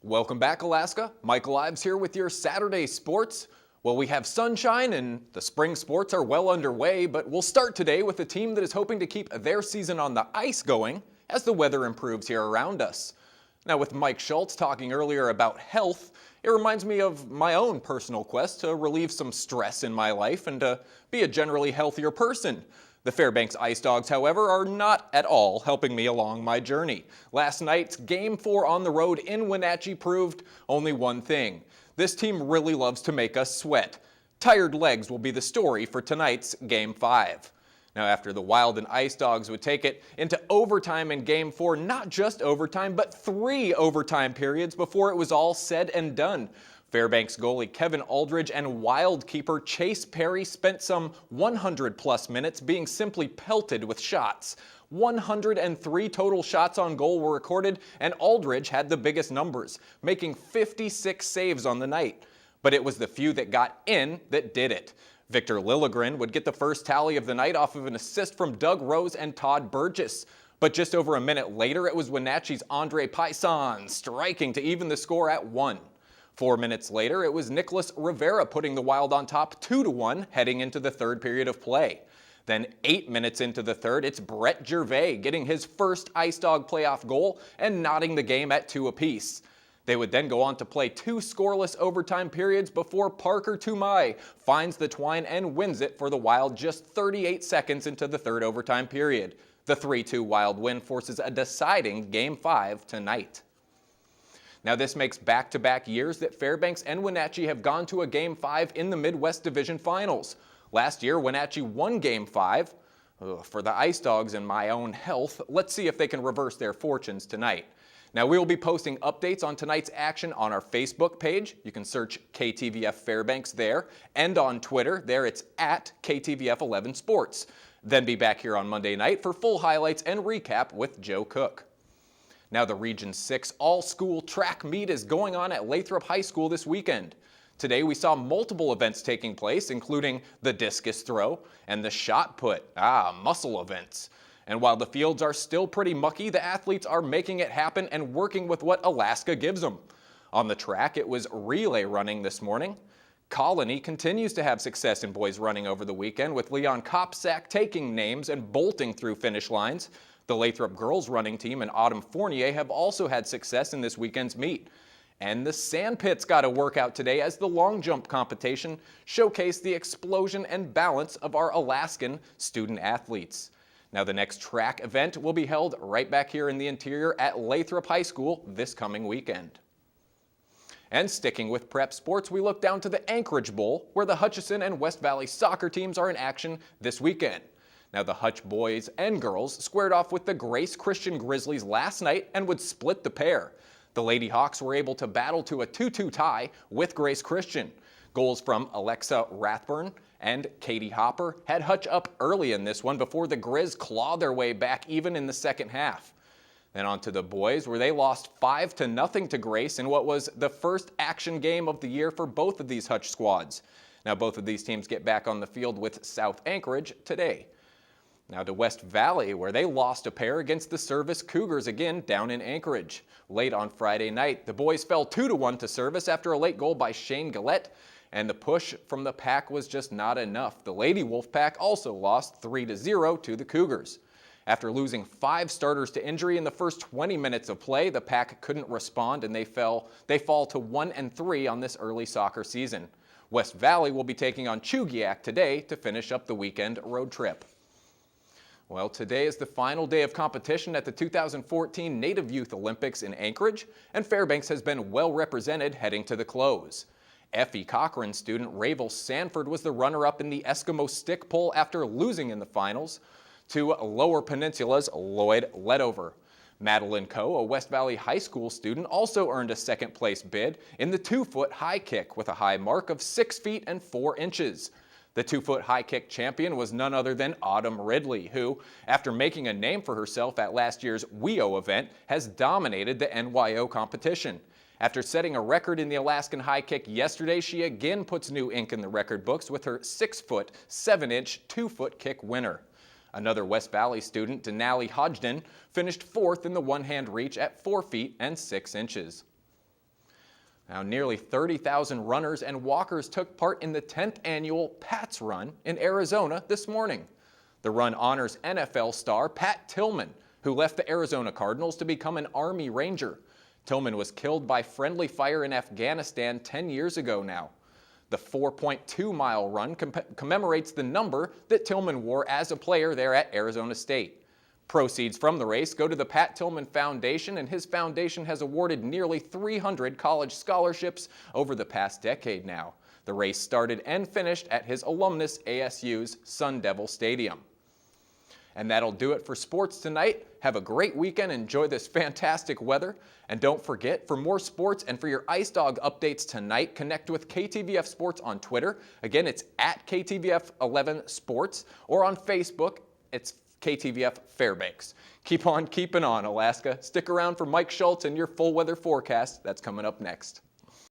Welcome back, Alaska. Michael Ives here with your Saturday sports. Well, we have sunshine and the spring sports are well underway, but we'll start today with a team that is hoping to keep their season on the ice going as the weather improves here around us. Now, with Mike Schultz talking earlier about health, it reminds me of my own personal quest to relieve some stress in my life and to be a generally healthier person. The Fairbanks Ice Dogs, however, are not at all helping me along my journey. Last night's Game 4 on the road in Wenatchee proved only one thing. This team really loves to make us sweat. Tired legs will be the story for tonight's Game 5. Now, after the Wild and Ice Dogs would take it into overtime in Game 4, not just overtime, but 3 overtime periods before it was all said and done. Fairbanks goalie Kevin Aldridge and Wild keeper Chase Perry spent some 100-plus minutes being simply pelted with shots. 103 total shots on goal were recorded, and Aldridge had the biggest numbers, making 56 saves on the night. But it was the few that got in that did it. Victor Liljegren would get the first tally of the night off of an assist from Doug Rose and Todd Burgess. But just over a minute later, it was Wenatchee's Andre Payson striking to even the score at 1. 4 minutes later, it was Nicholas Rivera putting the Wild on top 2-1 heading into the third period of play. Then 8 minutes into the third, it's Brett Gervais getting his first Ice Dog playoff goal and knotting the game at 2 apiece. They would then go on to play 2 scoreless overtime periods before Parker Tumai finds the twine and wins it for the Wild just 38 seconds into the third overtime period. The 3-2 Wild win forces a deciding Game 5 tonight. Now, this makes back-to-back years that Fairbanks and Wenatchee have gone to a Game 5 in the Midwest Division Finals. Last year, Wenatchee won Game 5. For the Ice Dogs and my own health, let's see if they can reverse their fortunes tonight. Now, we will be posting updates on tonight's action on our Facebook page. You can search KTVF Fairbanks there, and on Twitter. There it's at KTVF11 Sports. Then be back here on Monday night for full highlights and recap with Joe Cook. Now, the Region 6 all-school track meet is going on at Lathrop High School this weekend. Today, we saw multiple events taking place, including the discus throw and the shot put, muscle events. And while the fields are still pretty mucky, the athletes are making it happen and working with what Alaska gives them. On the track, it was relay running this morning. Colony continues to have success in boys running over the weekend, with Leon Kopsak taking names and bolting through finish lines. The Lathrop girls running team and Autumn Fournier have also had success in this weekend's meet. And the Sandpits got a workout today as the long jump competition showcased the explosion and balance of our Alaskan student athletes. Now, the next track event will be held right back here in the interior at Lathrop High School this coming weekend. And sticking with prep sports, we look down to the Anchorage Bowl, where the Hutchison and West Valley soccer teams are in action this weekend. Now, the Hutch boys and girls squared off with the Grace Christian Grizzlies last night and would split the pair. The Lady Hawks were able to battle to a 2-2 tie with Grace Christian. Goals from Alexa Rathburn and Katie Hopper had Hutch up early in this one before the Grizz clawed their way back even in the second half. Then on to the boys, where they lost 5-0 to Grace in what was the first action game of the year for both of these Hutch squads. Now, both of these teams get back on the field with South Anchorage today. Now to West Valley, where they lost a pair against the Service Cougars again down in Anchorage. Late on Friday night, the boys fell 2-1 to Service after a late goal by Shane Gillette, and the push from the Pack was just not enough. The Lady Wolfpack also lost 3-0 to the Cougars. After losing 5 starters to injury in the first 20 minutes of play, the Pack couldn't respond and they fall to 1-3 on this early soccer season. West Valley will be taking on Chugiak today to finish up the weekend road trip. Well, today is the final day of competition at the 2014 Native Youth Olympics in Anchorage, and Fairbanks has been well represented heading to the close. F.E. Cochran student Ravel Sanford was the runner-up in the Eskimo stick pull after losing in the finals to Lower Peninsula's Lloyd Ledover. Madeline Coe, a West Valley High School student, also earned a second-place bid in the 2-foot high kick with a high mark of 6 feet and 4 inches. The 2-foot high kick champion was none other than Autumn Ridley, who, after making a name for herself at last year's WEO event, has dominated the NYO competition. After setting a record in the Alaskan high kick yesterday, she again puts new ink in the record books with her 6-foot, 7-inch, 2-foot kick winner. Another West Valley student, Denali Hodgden, finished 4th in the one-hand reach at 4 feet and 6 inches. Now, nearly 30,000 runners and walkers took part in the 10th annual Pats Run in Arizona this morning. The run honors NFL star Pat Tillman, who left the Arizona Cardinals to become an Army Ranger. Tillman was killed by friendly fire in Afghanistan 10 years ago now. The 4.2-mile run commemorates the number that Tillman wore as a player there at Arizona State. Proceeds from the race go to the Pat Tillman Foundation, and his foundation has awarded nearly 300 college scholarships over the past decade now. The race started and finished at his alumnus ASU's Sun Devil Stadium. And that'll do it for sports tonight. Have a great weekend. Enjoy this fantastic weather. And don't forget, for more sports and for your Ice Dog updates tonight, connect with KTVF Sports on Twitter. Again, it's at KTVF11 Sports, or on Facebook, it's KTVF Fairbanks. Keep on keeping on, Alaska. Stick around for Mike Schultz and your full weather forecast. That's coming up next.